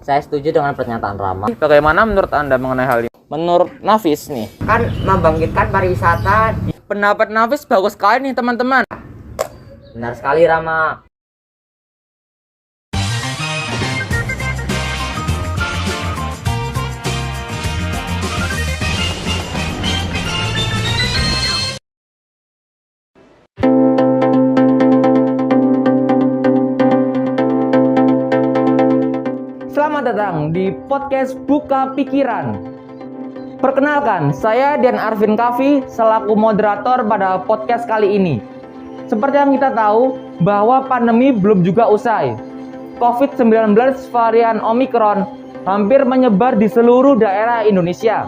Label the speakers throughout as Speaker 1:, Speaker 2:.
Speaker 1: Saya setuju dengan pernyataan Rama.
Speaker 2: Bagaimana menurut Anda mengenai hal ini? Menurut Nafis nih,
Speaker 1: Kan membangkitkan pariwisata.
Speaker 2: pendapat Nafis bagus sekali nih teman-teman.
Speaker 1: Benar sekali Rama.
Speaker 2: Selamat datang di podcast Buka Pikiran. Perkenalkan, saya Dian Arvin Kavi selaku moderator pada podcast kali ini. Seperti yang kita tahu bahwa pandemi belum juga usai. COVID-19 varian Omicron hampir menyebar di seluruh daerah Indonesia.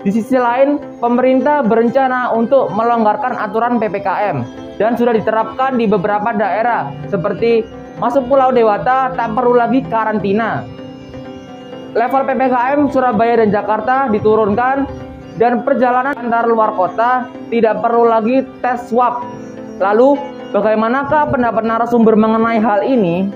Speaker 2: Di sisi lain, pemerintah berencana untuk melonggarkan aturan PPKM dan sudah diterapkan di beberapa daerah seperti masuk Pulau Dewata tak perlu lagi karantina. Level PPKM Surabaya dan Jakarta diturunkan dan perjalanan antar luar kota tidak perlu lagi tes swab. Lalu, bagaimanakah pendapat narasumber mengenai hal ini?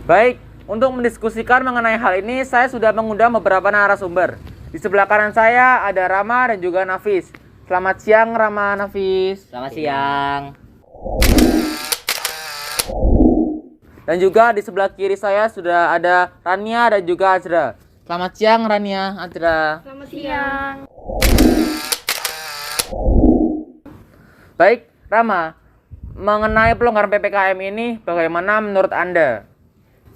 Speaker 2: Baik, untuk mendiskusikan mengenai hal ini, saya sudah mengundang beberapa narasumber. Di sebelah kanan saya ada Rama dan juga Nafis. Selamat siang Rama, Nafis.
Speaker 1: Selamat siang.
Speaker 2: Dan juga di sebelah kiri saya sudah ada Rania dan juga Azra. Selamat siang Rania, Azra.
Speaker 3: Selamat siang.
Speaker 2: Baik, Rama, mengenai pelonggaran PPKM ini, bagaimana menurut Anda?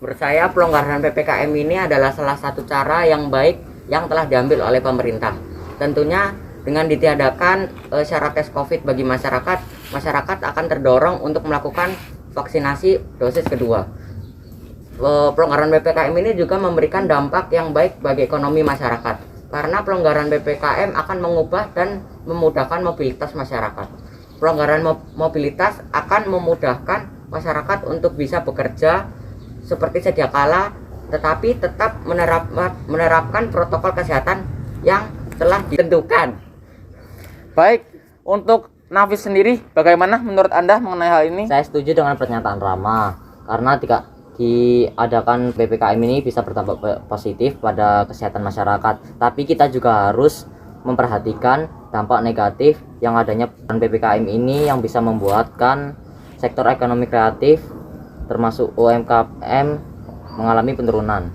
Speaker 1: Menurut saya pelonggaran PPKM ini adalah salah satu cara yang baik yang telah diambil oleh pemerintah. Tentunya dengan ditiadakan syarat tes COVID bagi masyarakat akan terdorong untuk melakukan vaksinasi dosis kedua. Pelonggaran PPKM ini juga memberikan dampak yang baik bagi ekonomi masyarakat. Karena pelonggaran PPKM akan mengubah dan memudahkan mobilitas masyarakat. Pelonggaran mobilitas akan memudahkan masyarakat untuk bisa bekerja seperti sedia kala, tetapi tetap menerapkan protokol kesehatan yang telah ditentukan.
Speaker 2: Baik, untuk Nafis sendiri, bagaimana menurut Anda mengenai hal ini?
Speaker 1: Saya setuju dengan pernyataan Rama, karena diadakan PPKM ini bisa berdampak positif pada kesehatan masyarakat. Tapi kita juga harus memperhatikan dampak negatif yang adanya PPKM ini yang bisa membuatkan sektor ekonomi kreatif termasuk UMKM mengalami penurunan.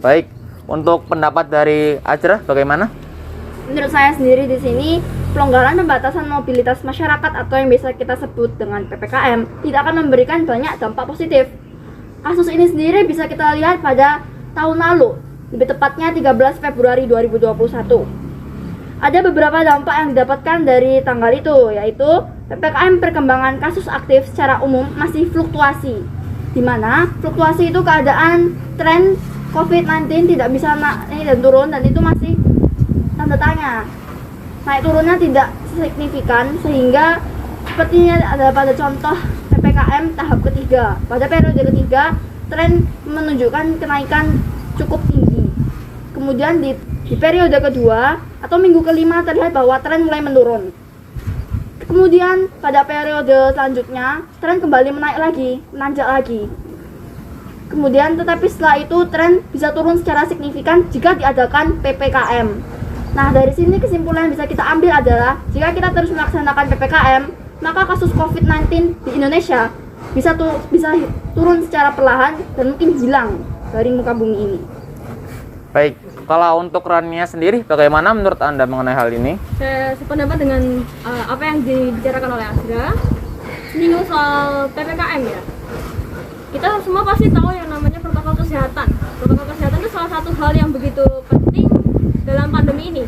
Speaker 2: Baik, untuk pendapat dari Azra bagaimana?
Speaker 3: Menurut saya sendiri di sini pelonggaran pembatasan mobilitas masyarakat atau yang biasa kita sebut dengan PPKM tidak akan memberikan banyak dampak positif. Kasus ini sendiri bisa kita lihat pada tahun lalu, lebih tepatnya 13 Februari 2021. Ada beberapa dampak yang didapatkan dari tanggal itu, yaitu PPKM perkembangan kasus aktif secara umum masih fluktuasi, di mana fluktuasi itu keadaan tren COVID-19 tidak bisa naik dan turun, dan itu masih tanda tanya. Naik turunnya tidak signifikan, sehingga sepertinya ada pada contoh PPKM tahap ketiga. Pada periode ketiga, tren menunjukkan kenaikan cukup tinggi. Kemudian di periode kedua atau minggu kelima terlihat bahwa tren mulai menurun. Kemudian pada periode selanjutnya tren kembali menanjak lagi. Kemudian tetapi setelah itu tren bisa turun secara signifikan jika diadakan PPKM. Nah, dari sini kesimpulan yang bisa kita ambil adalah jika kita terus melaksanakan PPKM, maka kasus COVID-19 di Indonesia bisa turun secara perlahan dan mungkin hilang dari muka bumi ini.
Speaker 2: Baik, kalau untuk Rania sendiri, bagaimana menurut Anda mengenai hal ini?
Speaker 4: Saya sependapat dengan apa yang dibicarakan oleh Azra. Menyinggung soal PPKM ya. Kita semua pasti tahu yang namanya protokol kesehatan. Protokol kesehatan itu salah satu hal yang begitu penting dalam pandemi ini.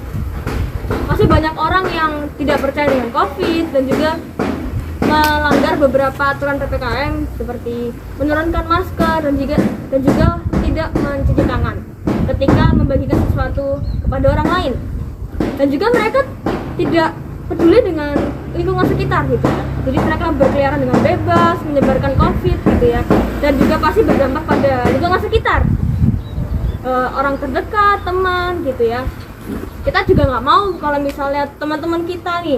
Speaker 4: Masih banyak orang yang tidak percaya dengan COVID dan juga melanggar beberapa aturan PPKM seperti menurunkan masker dan juga tidak mencuci tangan ketika membagikan sesuatu kepada orang lain. Dan juga mereka tidak peduli dengan lingkungan sekitar gitu ya. Jadi mereka berkeliaran dengan bebas, menyebarkan COVID gitu ya, dan juga pasti berdampak pada lingkungan sekitar, orang terdekat, teman gitu ya. Kita juga nggak mau kalau misalnya teman-teman kita nih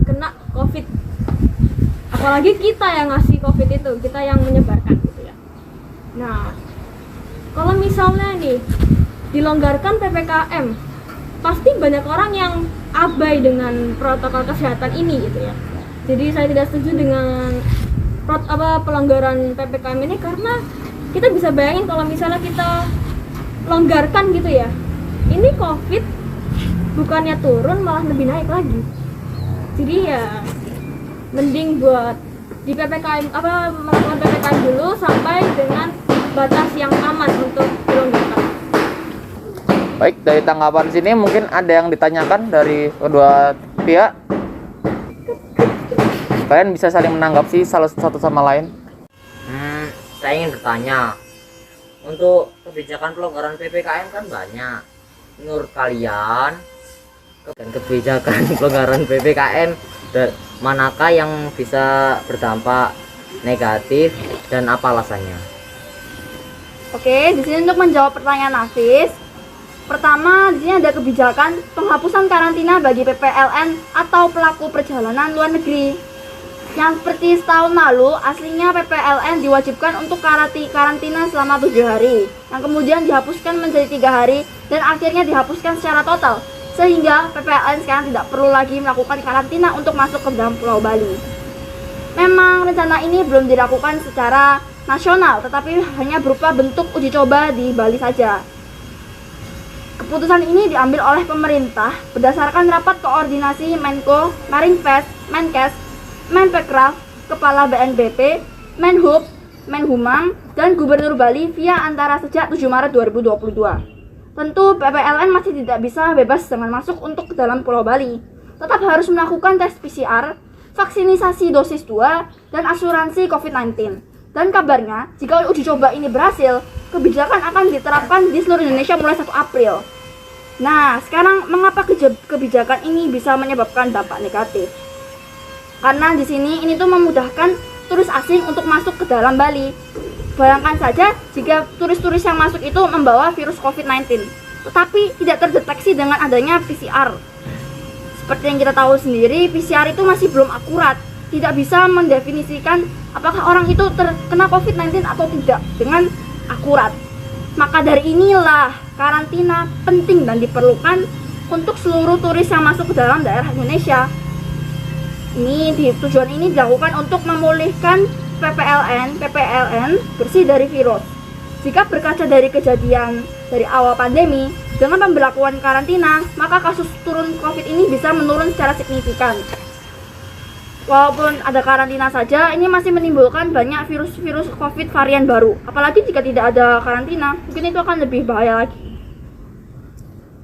Speaker 4: kena COVID, apalagi kita yang ngasih COVID itu, kita yang menyebarkan gitu ya. Nah, kalau misalnya nih dilonggarkan PPKM, pasti banyak orang yang abai dengan protokol kesehatan ini gitu ya. Jadi saya tidak setuju dengan pelonggaran PPKM ini, karena kita bisa bayangin kalau misalnya kita longgarkan gitu ya, ini COVID bukannya turun malah lebih naik lagi. Jadi ya mending buat di PPKM melakukan PPKM dulu sampai dengan batas yang aman untuk dilonggarkan.
Speaker 2: Baik, dari tanggapan sini mungkin ada yang ditanyakan dari kedua pihak. Kalian bisa saling menanggapi salah satu sama lain.
Speaker 1: Saya ingin bertanya, untuk kebijakan pelonggaran PPKM kan banyak. Menurut kalian, dan kebijakan pelonggaran PPKM manakah yang bisa berdampak negatif dan apa alasannya?
Speaker 3: Oke, di sini untuk menjawab pertanyaan Nafis. Pertama, di sini ada kebijakan penghapusan karantina bagi PPLN atau pelaku perjalanan luar negeri. Yang seperti setahun lalu, aslinya PPLN diwajibkan untuk karantina selama 7 hari, yang kemudian dihapuskan menjadi 3 hari, dan akhirnya dihapuskan secara total, sehingga PPLN sekarang tidak perlu lagi melakukan karantina untuk masuk ke dalam Pulau Bali. Memang rencana ini belum dilakukan secara nasional, tetapi hanya berupa bentuk uji coba di Bali saja. Keputusan ini diambil oleh pemerintah berdasarkan rapat koordinasi Menko, Marinvest, Menkes, Menpekraf, Kepala BNPB, Menhub, Menhumam, dan Gubernur Bali via antara sejak 7 Maret 2022. Tentu PPLN masih tidak bisa bebas dengan masuk untuk ke dalam Pulau Bali. Tetap harus melakukan tes PCR, vaksinisasi dosis 2, dan asuransi COVID-19. Dan kabarnya, jika uji coba ini berhasil, kebijakan akan diterapkan di seluruh Indonesia mulai 1 April. Nah, sekarang mengapa kebijakan ini bisa menyebabkan dampak negatif? Karena di sini ini tuh memudahkan turis asing untuk masuk ke dalam Bali. Bayangkan saja jika turis-turis yang masuk itu membawa virus COVID-19, tetapi tidak terdeteksi dengan adanya PCR. Seperti yang kita tahu sendiri, PCR itu masih belum akurat, tidak bisa mendefinisikan apakah orang itu terkena COVID-19 atau tidak dengan akurat. Maka dari inilah karantina penting dan diperlukan untuk seluruh turis yang masuk ke dalam daerah Indonesia. Tujuan ini dilakukan untuk memulihkan PPLN bersih dari virus. Jika berkaca dari kejadian dari awal pandemi, dengan pemberlakuan karantina, maka kasus turun COVID ini bisa menurun secara signifikan. Walaupun ada karantina saja, ini masih menimbulkan banyak virus-virus COVID varian baru. Apalagi jika tidak ada karantina, mungkin itu akan lebih bahaya lagi.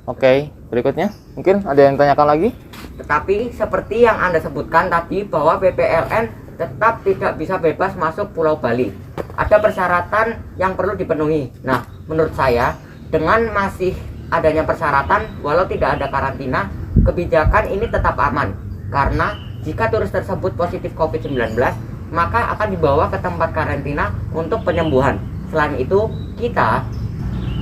Speaker 2: Oke, berikutnya mungkin ada yang tanyakan lagi.
Speaker 1: Tetapi seperti yang Anda sebutkan tadi bahwa PPLN tetap tidak bisa bebas masuk Pulau Bali. Ada persyaratan yang perlu dipenuhi. Nah, menurut saya dengan masih adanya persyaratan walau tidak ada karantina, kebijakan ini tetap aman. Karena jika turis tersebut positif COVID-19, maka akan dibawa ke tempat karantina untuk penyembuhan. Selain itu, kita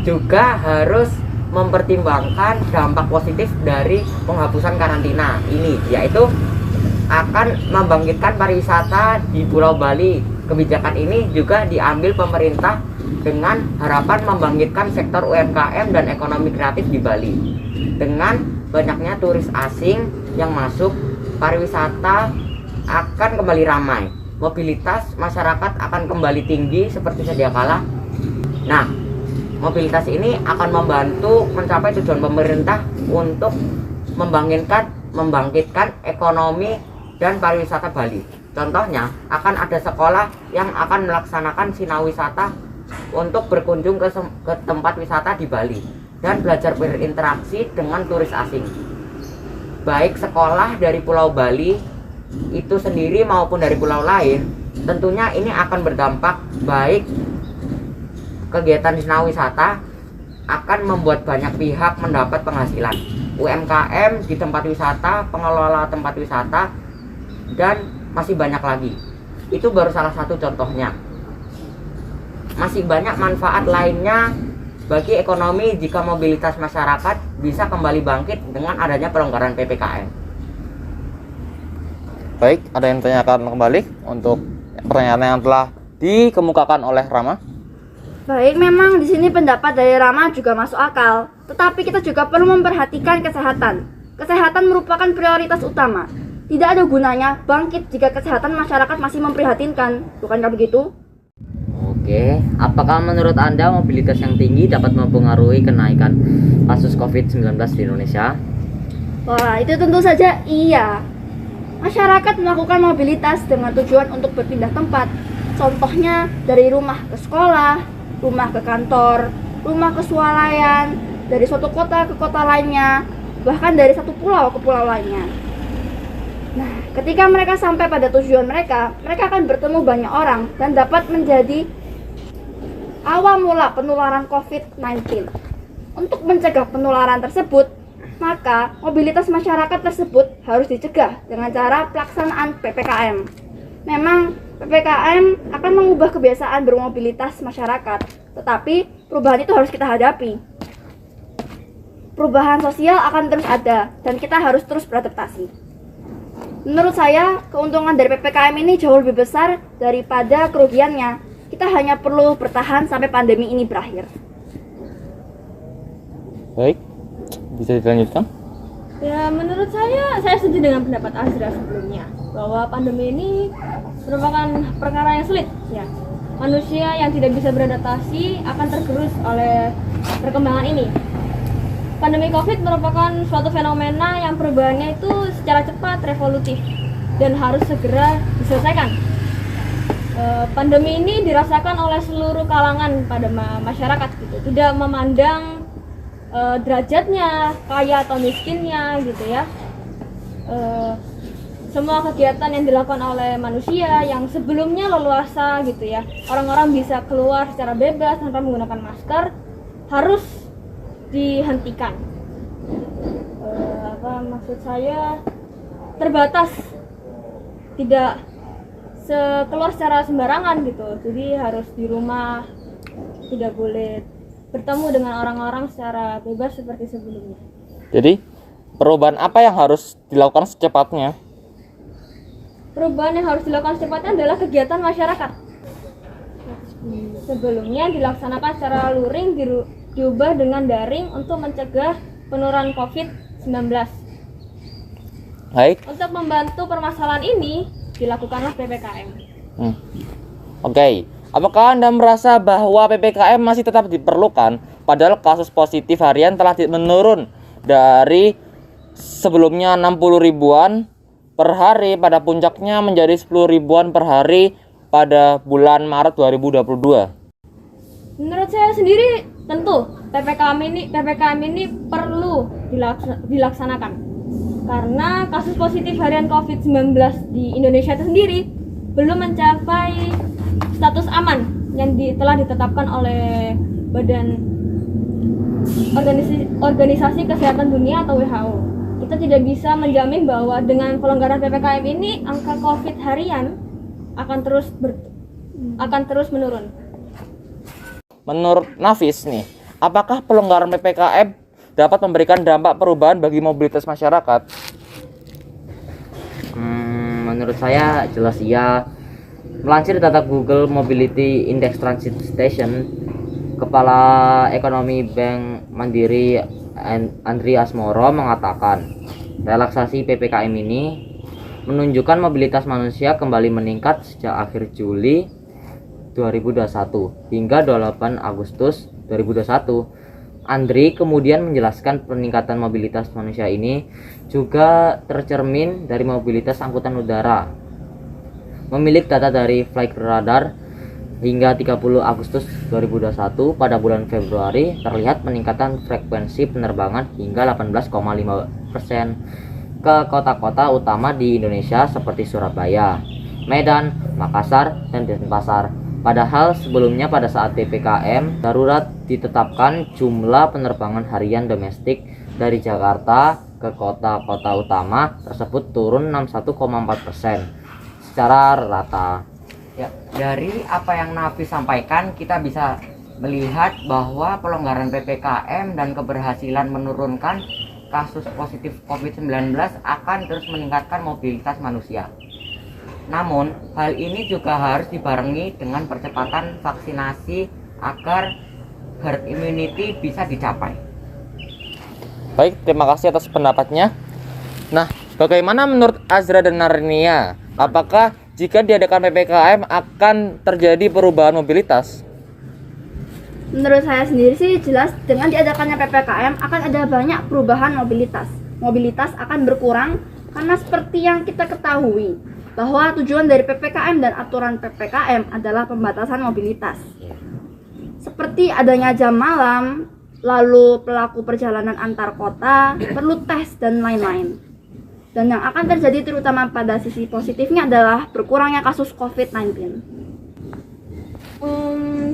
Speaker 1: juga harus mempertimbangkan dampak positif dari penghapusan karantina ini, yaitu akan membangkitkan pariwisata di Pulau Bali. Kebijakan ini juga diambil pemerintah dengan harapan membangkitkan sektor UMKM dan ekonomi kreatif di Bali. Dengan banyaknya turis asing yang masuk, pariwisata akan kembali ramai, mobilitas masyarakat akan kembali tinggi seperti sedia kala. Nah, mobilitas ini akan membantu mencapai tujuan pemerintah untuk membangkitkan ekonomi dan pariwisata Bali. Contohnya, akan ada sekolah yang akan melaksanakan sinawisata untuk berkunjung ke tempat wisata di Bali dan belajar berinteraksi dengan turis asing. Baik sekolah dari Pulau Bali itu sendiri maupun dari pulau lain, tentunya ini akan berdampak baik. Kegiatan sinawisata akan membuat banyak pihak mendapat penghasilan. UMKM di tempat wisata, pengelola tempat wisata, dan masih banyak lagi. Itu baru salah satu contohnya. Masih banyak manfaat lainnya bagi ekonomi jika mobilitas masyarakat bisa kembali bangkit dengan adanya pelonggaran PPKM.
Speaker 2: Baik, ada yang tanyakan kembali untuk pertanyaan yang telah dikemukakan oleh Rama?
Speaker 3: Baik, memang di sini pendapat dari Rama juga masuk akal. Tetapi kita juga perlu memperhatikan kesehatan. Kesehatan merupakan prioritas utama. Tidak ada gunanya bangkit jika kesehatan masyarakat masih memprihatinkan. Bukankah begitu?
Speaker 1: Oke, apakah menurut Anda mobilitas yang tinggi dapat mempengaruhi kenaikan kasus COVID-19 di Indonesia?
Speaker 3: Wah, itu tentu saja iya. Masyarakat melakukan mobilitas dengan tujuan untuk berpindah tempat. Contohnya dari rumah ke sekolah, rumah ke kantor, rumah ke swalayan, dari suatu kota ke kota lainnya, bahkan dari satu pulau ke pulau lainnya. Nah, ketika mereka sampai pada tujuan mereka akan bertemu banyak orang dan dapat menjadi awal mula penularan COVID-19. Untuk mencegah penularan tersebut, maka mobilitas masyarakat tersebut harus dicegah dengan cara pelaksanaan PPKM. Memang PPKM akan mengubah kebiasaan bermobilitas masyarakat, tetapi perubahan itu harus kita hadapi. Perubahan sosial akan terus ada dan kita harus terus beradaptasi. Menurut saya, keuntungan dari PPKM ini jauh lebih besar daripada kerugiannya. Kita hanya perlu bertahan sampai pandemi ini berakhir.
Speaker 2: Baik, bisa dilanjutkan?
Speaker 4: Ya, menurut saya setuju dengan pendapat Azra sebelumnya bahwa pandemi ini merupakan perkara yang sulit. Ya, manusia yang tidak bisa beradaptasi akan tergerus oleh perkembangan ini. Pandemi COVID merupakan suatu fenomena yang perubahannya itu secara cepat, revolutif, dan harus segera diselesaikan. Pandemi ini dirasakan oleh seluruh kalangan pada masyarakat, gitu. Tidak memandang derajatnya, kaya atau miskinnya, gitu ya. Semua kegiatan yang dilakukan oleh manusia yang sebelumnya leluasa, gitu ya, orang-orang bisa keluar secara bebas tanpa menggunakan masker, harus dihentikan. Maksud saya terbatas, tidak keluar secara sembarangan gitu. Jadi harus di rumah, tidak boleh bertemu dengan orang-orang secara bebas seperti sebelumnya.
Speaker 2: Jadi perubahan apa yang harus dilakukan secepatnya?
Speaker 4: Perubahan yang harus dilakukan secepatnya adalah kegiatan masyarakat. Sebelumnya dilaksanakan secara luring, diubah dengan daring untuk mencegah penularan COVID-19.
Speaker 2: Baik.
Speaker 4: Untuk membantu permasalahan ini, dilakukanlah PPKM.
Speaker 2: Oke. Apakah Anda merasa bahwa PPKM masih tetap diperlukan padahal kasus positif harian telah menurun dari sebelumnya 60 ribuan per hari pada puncaknya menjadi 10 ribuan per hari pada bulan Maret 2022?
Speaker 4: Menurut saya sendiri tentu PPKM ini perlu dilaksanakan. Karena kasus positif harian COVID-19 di Indonesia itu sendiri belum mencapai status aman yang telah ditetapkan oleh Badan Organisasi Kesehatan Dunia atau WHO. Kita tidak bisa menjamin bahwa dengan pelonggaran PPKM ini angka COVID harian akan terus menurun.
Speaker 2: Menurut Nafis nih, apakah pelonggaran PPKM dapat memberikan dampak perubahan bagi mobilitas masyarakat?
Speaker 1: Menurut saya jelas iya. Melansir data Google Mobility Index Transit Station, Kepala Ekonomi Bank Mandiri Andri Asmoro mengatakan, relaksasi PPKM ini menunjukkan mobilitas manusia kembali meningkat sejak akhir Juli 2021 hingga 28 Agustus 2021. Andri kemudian menjelaskan peningkatan mobilitas manusia ini juga tercermin dari mobilitas angkutan udara. Memilik data dari Flight Radar hingga 30 Agustus 2021, pada bulan Februari terlihat peningkatan frekuensi penerbangan hingga 18,5% ke kota-kota utama di Indonesia seperti Surabaya, Medan, Makassar, dan Denpasar. Padahal sebelumnya pada saat PPKM darurat ditetapkan, jumlah penerbangan harian domestik dari Jakarta ke kota-kota utama tersebut turun 61,4% secara rata. Ya, dari apa yang Nafi sampaikan kita bisa melihat bahwa pelonggaran PPKM dan keberhasilan menurunkan kasus positif COVID-19 akan terus meningkatkan mobilitas manusia. Namun, hal ini juga harus dibarengi dengan percepatan vaksinasi agar herd immunity bisa dicapai.
Speaker 2: Baik, terima kasih atas pendapatnya. Nah, bagaimana menurut Azra dan Narnia? Apakah jika diadakan PPKM akan terjadi perubahan mobilitas?
Speaker 3: Menurut saya sendiri sih jelas dengan diadakannya PPKM akan ada banyak perubahan mobilitas. Mobilitas akan berkurang karena seperti yang kita ketahui bahwa tujuan dari PPKM dan aturan PPKM adalah pembatasan mobilitas. Seperti adanya jam malam, lalu pelaku perjalanan antar kota, perlu tes dan lain-lain. Dan yang akan terjadi terutama pada sisi positifnya adalah berkurangnya kasus COVID-19.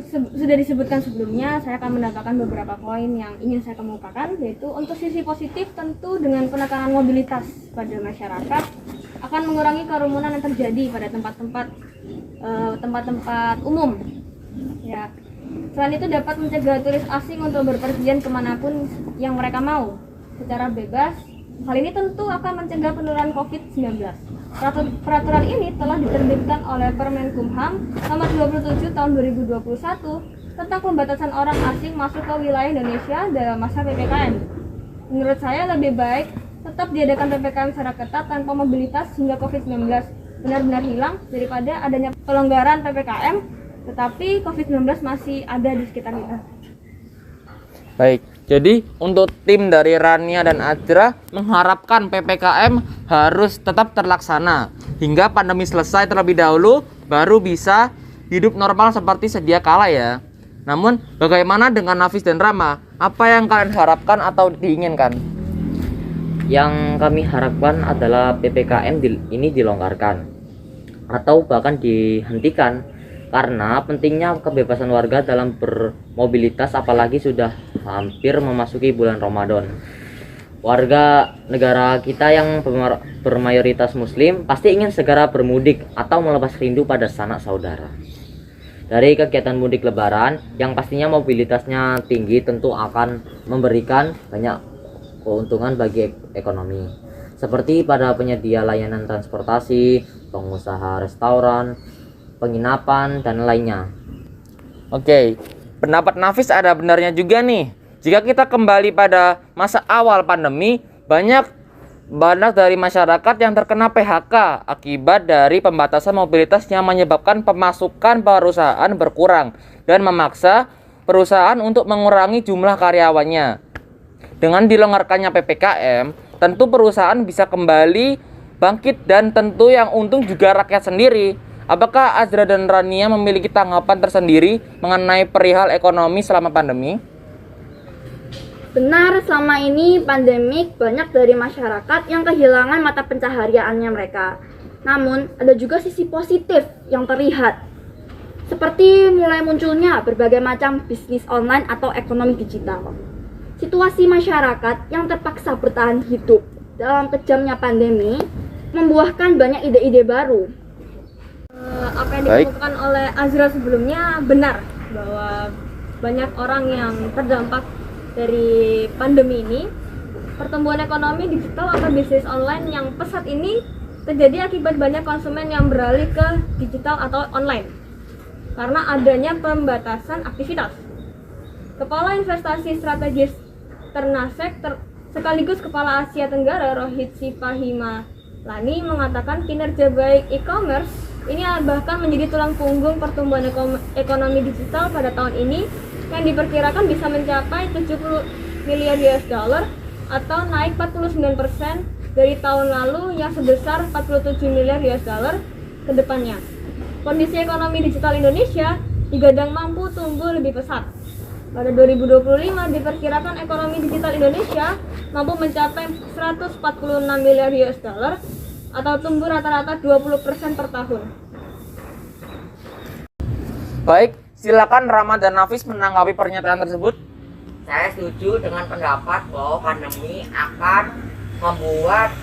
Speaker 4: Sudah disebutkan sebelumnya, saya akan menambahkan beberapa poin yang ingin saya kemukakan, yaitu untuk sisi positif tentu dengan penekanan mobilitas pada masyarakat akan mengurangi kerumunan yang terjadi pada tempat-tempat umum. Ya. Selain itu dapat mencegah turis asing untuk berpergian kemanapun yang mereka mau secara bebas. Hal ini tentu akan mencegah penularan COVID-19. Peraturan ini telah diterbitkan oleh Permenkumham nomor 27 tahun 2021 tentang pembatasan orang asing masuk ke wilayah Indonesia dalam masa PPKM. Menurut saya lebih baik tetap diadakan PPKM secara ketat tanpa mobilitas hingga COVID-19 benar-benar hilang daripada adanya pelonggaran PPKM tetapi COVID-19 masih ada di sekitar kita.
Speaker 2: Baik, jadi untuk tim dari Rania dan Azra mengharapkan PPKM harus tetap terlaksana hingga pandemi selesai terlebih dahulu baru bisa hidup normal seperti sedia kala ya. Namun bagaimana dengan Nafis dan Rama? Apa yang kalian harapkan atau diinginkan?
Speaker 1: Yang kami harapkan adalah PPKM ini dilonggarkan atau bahkan dihentikan karena pentingnya kebebasan warga dalam bermobilitas apalagi sudah hampir memasuki bulan Ramadan. Warga negara kita yang bermayoritas muslim pasti ingin segera bermudik atau melepas rindu pada sanak saudara. Dari kegiatan mudik lebaran yang pastinya mobilitasnya tinggi tentu akan memberikan banyak keuntungan bagi ekonomi. Seperti pada penyedia layanan transportasi, pengusaha restoran, penginapan dan lainnya.
Speaker 2: Oke, pendapat Nafis ada benarnya juga nih. Jika kita kembali pada masa awal pandemi, banyak dari masyarakat yang terkena PHK akibat dari pembatasan mobilitas yang menyebabkan pemasukan perusahaan berkurang dan memaksa perusahaan untuk mengurangi jumlah karyawannya. Dengan dilonggarkannya PPKM, tentu perusahaan bisa kembali bangkit dan tentu yang untung juga rakyat sendiri. Apakah Azra dan Rania memiliki tanggapan tersendiri mengenai perihal ekonomi selama pandemi?
Speaker 3: Benar, selama ini pandemik banyak dari masyarakat yang kehilangan mata pencahariannya mereka. Namun, ada juga sisi positif yang terlihat. Seperti mulai munculnya berbagai macam bisnis online atau ekonomi digital. Situasi masyarakat yang terpaksa bertahan hidup dalam kejamnya pandemi membuahkan banyak ide-ide baru.
Speaker 4: Apa yang dikemukakan oleh Azra sebelumnya benar bahwa banyak orang yang terdampak dari pandemi ini. Pertumbuhan ekonomi digital atau bisnis online yang pesat ini terjadi akibat banyak konsumen yang beralih ke digital atau online karena adanya pembatasan aktivitas. Kepala Investasi Strategis Ternasek sekaligus Kepala Asia Tenggara Rohit Sipahimalani mengatakan kinerja baik e-commerce ini bahkan menjadi tulang punggung pertumbuhan ekonomi digital pada tahun ini yang diperkirakan bisa mencapai 70 miliar US dollar atau naik 49% dari tahun lalu yang sebesar 47 miliar US dollar ke depannya. Kondisi ekonomi digital Indonesia digadang mampu tumbuh lebih pesat. Pada 2025 diperkirakan ekonomi digital Indonesia mampu mencapai 146 miliar US dollar atau tumbuh rata-rata 20% per tahun.
Speaker 2: Baik, silakan Rama dan Nafis menanggapi pernyataan tersebut.
Speaker 1: Saya setuju dengan pendapat bahwa pandemi akan membuat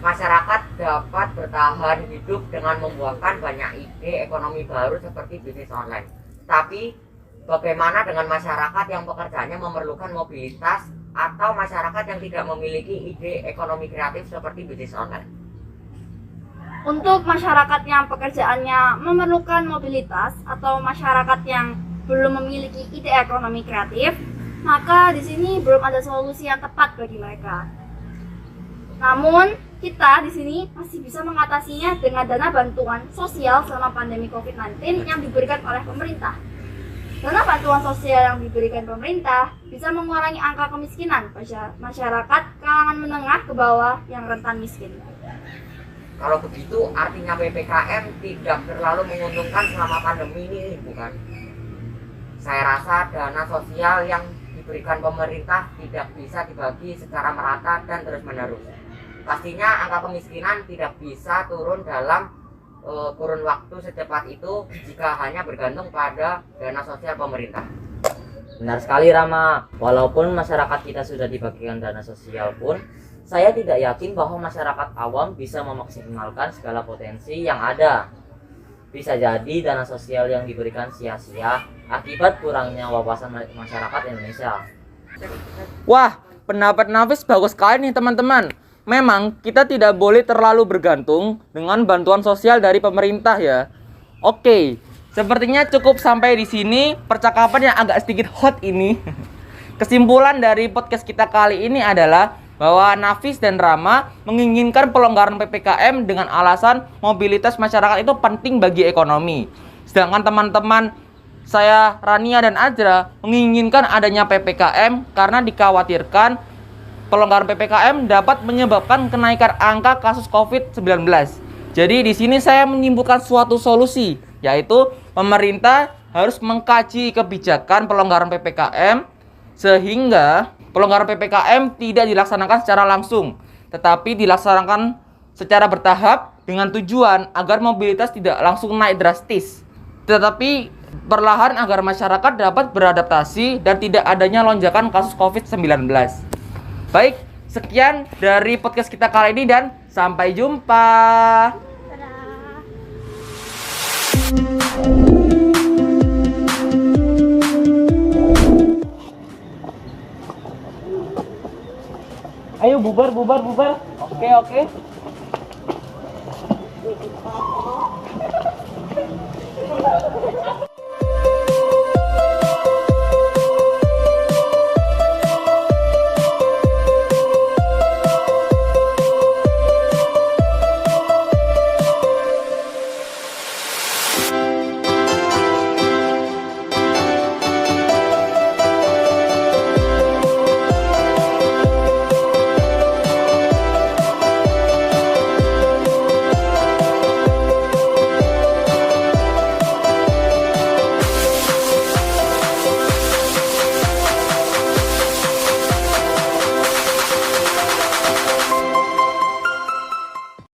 Speaker 1: masyarakat dapat bertahan hidup dengan membuahkan banyak ide ekonomi baru seperti bisnis online. Tapi bagaimana dengan masyarakat yang pekerjaannya memerlukan mobilitas atau masyarakat yang tidak memiliki ide ekonomi kreatif seperti bisnis online?
Speaker 3: Untuk masyarakat yang pekerjaannya memerlukan mobilitas atau masyarakat yang belum memiliki ide ekonomi kreatif, maka di sini belum ada solusi yang tepat bagi mereka. Namun, kita di sini masih bisa mengatasinya dengan dana bantuan sosial selama pandemi COVID-19 yang diberikan oleh pemerintah. Dana bantuan sosial yang diberikan pemerintah bisa mengurangi angka kemiskinan masyarakat kalangan menengah ke bawah yang rentan miskin.
Speaker 1: Kalau begitu artinya PPKM tidak terlalu menguntungkan selama pandemi ini, bukan? Saya rasa dana sosial yang diberikan pemerintah tidak bisa dibagi secara merata dan terus-menerus. Pastinya angka kemiskinan tidak bisa turun dalam kurun waktu secepat itu jika hanya bergantung pada dana sosial pemerintah.
Speaker 2: Benar sekali Rama, walaupun masyarakat kita sudah dibagikan dana sosial pun, saya tidak yakin bahwa masyarakat awam bisa memaksimalkan segala potensi yang ada. Bisa jadi dana sosial yang diberikan sia-sia akibat kurangnya wawasan masyarakat Indonesia.
Speaker 5: Wah, pendapat Nafis bagus sekali nih teman-teman. Memang kita tidak boleh terlalu bergantung dengan bantuan sosial dari pemerintah ya. Oke, sepertinya cukup sampai di sini percakapan yang agak sedikit hot ini. Kesimpulan dari podcast kita kali ini adalah bahwa Nafis dan Rama menginginkan pelonggaran PPKM dengan alasan mobilitas masyarakat itu penting bagi ekonomi. Sedangkan teman-teman saya, Rania dan Azra, menginginkan adanya PPKM karena dikhawatirkan pelonggaran PPKM dapat menyebabkan kenaikan angka kasus COVID-19. Jadi di sini saya menyimpulkan suatu solusi, yaitu pemerintah harus mengkaji kebijakan pelonggaran PPKM sehingga pelonggaran PPKM tidak dilaksanakan secara langsung, tetapi dilaksanakan secara bertahap dengan tujuan agar mobilitas tidak langsung naik drastis, tetapi perlahan agar masyarakat dapat beradaptasi dan tidak adanya lonjakan kasus COVID-19. Baik, sekian dari podcast kita kali ini dan sampai jumpa. Ayo bubar. Oke.